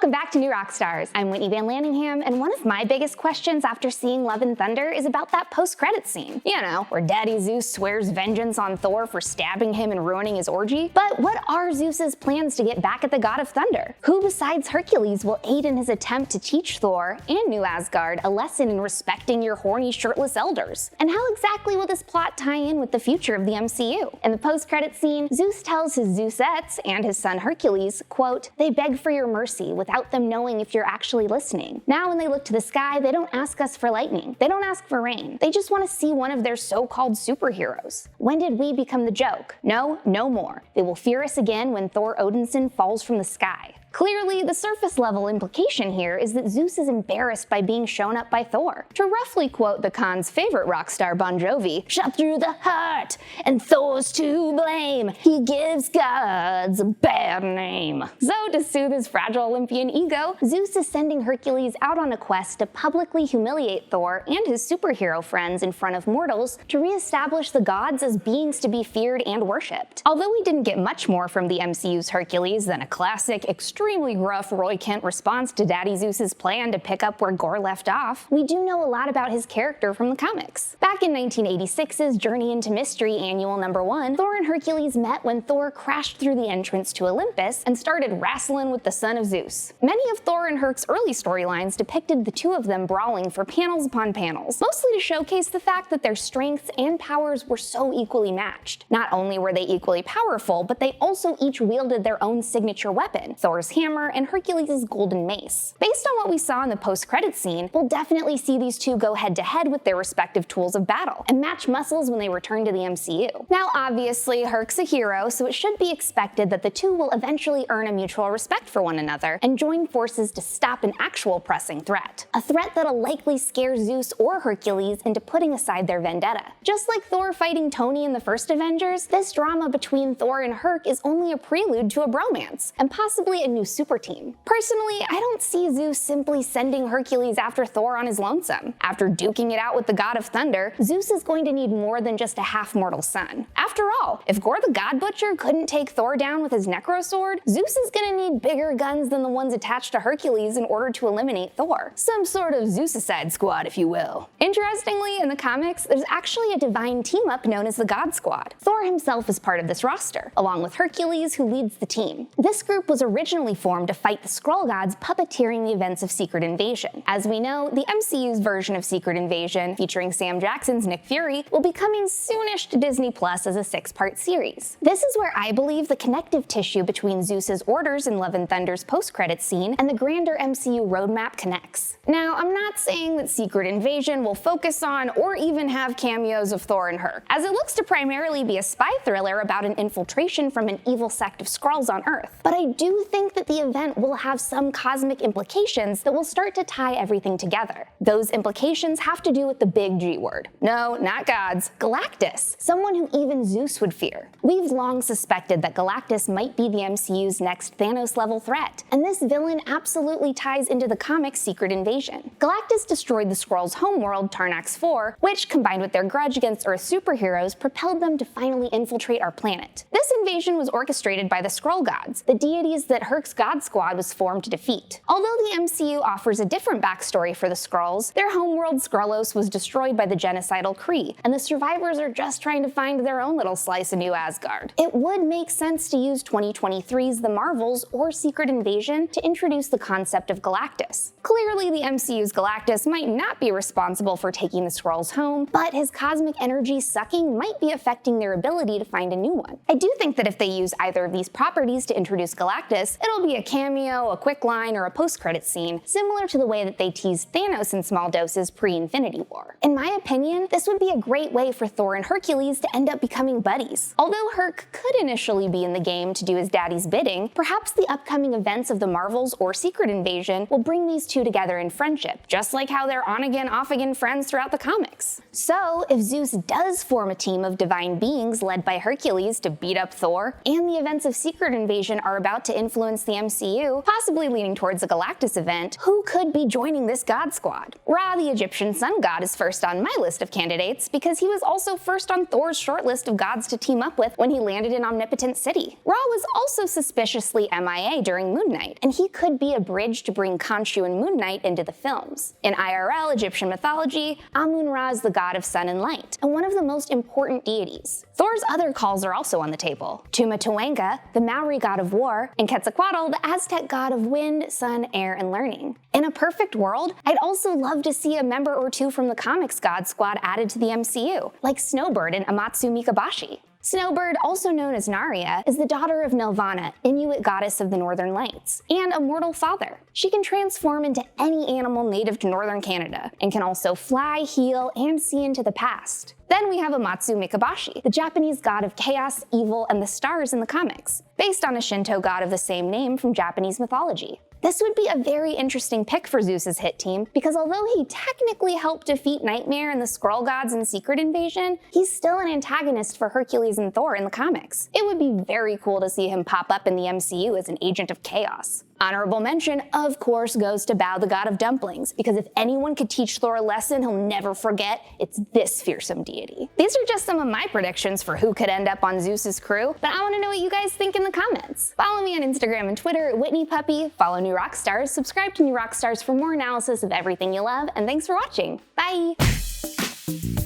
Welcome back to New Rockstars. I'm Whitney Van Lanningham, and one of my biggest questions after seeing Love and Thunder is about that post-credits scene. You know, where Daddy Zeus swears vengeance on Thor for stabbing him and ruining his orgy. But what are Zeus's plans to get back at the God of Thunder? Who besides Hercules will aid in his attempt to teach Thor and New Asgard a lesson in respecting your horny shirtless elders? And how exactly will this plot tie in with the future of the MCU? In the post-credits scene, Zeus tells his Zeusettes and his son Hercules, quote, "They beg for your mercy without them knowing if you're actually listening. Now when they look to the sky, they don't ask us for lightning. They don't ask for rain. They just want to see one of their so-called superheroes. When did we become the joke? No, no more. They will fear us again when Thor Odinson falls from the sky." Clearly, the surface-level implication here is that Zeus is embarrassed by being shown up by Thor. To roughly quote the Khan's favorite rock star Bon Jovi, "Shot through the heart, and Thor's to blame. He gives gods a bad name." So, to soothe his fragile Olympian ego, Zeus is sending Hercules out on a quest to publicly humiliate Thor and his superhero friends in front of mortals to re-establish the gods as beings to be feared and worshipped. Although we didn't get much more from the MCU's Hercules than a classic, extremely gruff Roy Kent response to Daddy Zeus's plan to pick up where Gore left off, we do know a lot about his character from the comics. Back in 1986's Journey into Mystery Annual #1, Thor and Hercules met when Thor crashed through the entrance to Olympus and started wrestling with the son of Zeus. Many of Thor and Herc's early storylines depicted the two of them brawling for panels upon panels, mostly to showcase the fact that their strengths and powers were so equally matched. Not only were they equally powerful, but they also each wielded their own signature weapon, Thor's hammer and Hercules' golden mace. Based on what we saw in the post-credits scene, we'll definitely see these two go head-to-head with their respective tools of battle, and match muscles when they return to the MCU. Now obviously, Herc's a hero, so it should be expected that the two will eventually earn a mutual respect for one another, and join forces to stop an actual pressing threat. A threat that'll likely scare Zeus or Hercules into putting aside their vendetta. Just like Thor fighting Tony in the first Avengers, this drama between Thor and Herc is only a prelude to a bromance, and possibly a new super team. Personally, I don't see Zeus simply sending Hercules after Thor on his lonesome. After duking it out with the God of Thunder, Zeus is going to need more than just a half-mortal son. After all, if Gore the God Butcher couldn't take Thor down with his Necro Sword, Zeus is gonna need bigger guns than the ones attached to Hercules in order to eliminate Thor. Some sort of Zeusicide squad, if you will. Interestingly, in the comics, there's actually a divine team-up known as the God Squad. Thor himself is part of this roster, along with Hercules, who leads the team. This group was originally formed to fight the Skrull gods puppeteering the events of Secret Invasion. As we know, the MCU's version of Secret Invasion, featuring Sam Jackson's Nick Fury, will be coming soonish to Disney Plus as a 6-part series. This is where I believe the connective tissue between Zeus's orders in Love and Thunder's post-credits scene and the grander MCU roadmap connects. Now, I'm not saying that Secret Invasion will focus on or even have cameos of Thor and Herc, as it looks to primarily be a spy thriller about an infiltration from an evil sect of Skrulls on Earth. But I do think that the event will have some cosmic implications that will start to tie everything together. Those implications have to do with the big G word. No, not gods. Galactus, someone who even Zeus would fear. We've long suspected that Galactus might be the MCU's next Thanos-level threat, and this villain absolutely ties into the comics Secret Invasion. Galactus destroyed the Skrulls' homeworld, Tarnax 4, which, combined with their grudge against Earth superheroes, propelled them to finally infiltrate our planet. This invasion was orchestrated by the Skrull gods, the deities that Herc's God Squad was formed to defeat. Although the MCU offers a different backstory for the Skrulls, their homeworld Skrullos was destroyed by the genocidal Kree, and the survivors are just trying to find their own little slice of New Asgard. It would make sense to use 2023's The Marvels or Secret Invasion to introduce the concept of Galactus. Clearly, the MCU's Galactus might not be responsible for taking the Skrulls home, but his cosmic energy sucking might be affecting their ability to find a new one. I do think that if they use either of these properties to introduce Galactus, it'll be a cameo, a quick line, or a post-credits scene, similar to the way that they teased Thanos in small doses pre-Infinity War. In my opinion, this would be a great way for Thor and Hercules to end up becoming buddies. Although Herc could initially be in the game to do his daddy's bidding, perhaps the upcoming events of the Marvels or Secret Invasion will bring these two together in friendship, just like how they're on-again, off-again friends throughout the comics. So, if Zeus does form a team of divine beings led by Hercules to beat up Thor, and the events of Secret Invasion are about to influence influence the MCU, possibly leaning towards a Galactus event, who could be joining this god squad? Ra, the Egyptian sun god, is first on my list of candidates because he was also first on Thor's short list of gods to team up with when he landed in Omnipotent City. Ra was also suspiciously MIA during Moon Knight, and he could be a bridge to bring Khonshu and Moon Knight into the films. In IRL Egyptian mythology, Amun-Ra is the god of sun and light, and one of the most important deities. Thor's other calls are also on the table. Tumatuanga, the Maori god of war, and Quetzalcoatl, the Aztec god of wind, sun, air, and learning. In a perfect world, I'd also love to see a member or two from the comics god squad added to the MCU, like Snowbird and Amatsu Mikabashi. Snowbird, also known as Naria, is the daughter of Nelvana, Inuit goddess of the Northern Lights, and a mortal father. She can transform into any animal native to northern Canada, and can also fly, heal, and see into the past. Then we have Amatsu Mikabashi, the Japanese god of chaos, evil, and the stars in the comics, based on a Shinto god of the same name from Japanese mythology. This would be a very interesting pick for Zeus's hit team, because although he technically helped defeat Nightmare and the Skrull gods in Secret Invasion, he's still an antagonist for Hercules and Thor in the comics. It would be very cool to see him pop up in the MCU as an agent of chaos. Honorable mention, of course, goes to Bao, the god of dumplings, because if anyone could teach Thor a lesson he'll never forget, it's this fearsome deity. These are just some of my predictions for who could end up on Zeus's crew, but I want to know what you guys think in the comments. Follow me on Instagram and Twitter at WhitneyPuppy, follow New Rockstars, subscribe to New Rockstars for more analysis of everything you love, and thanks for watching. Bye!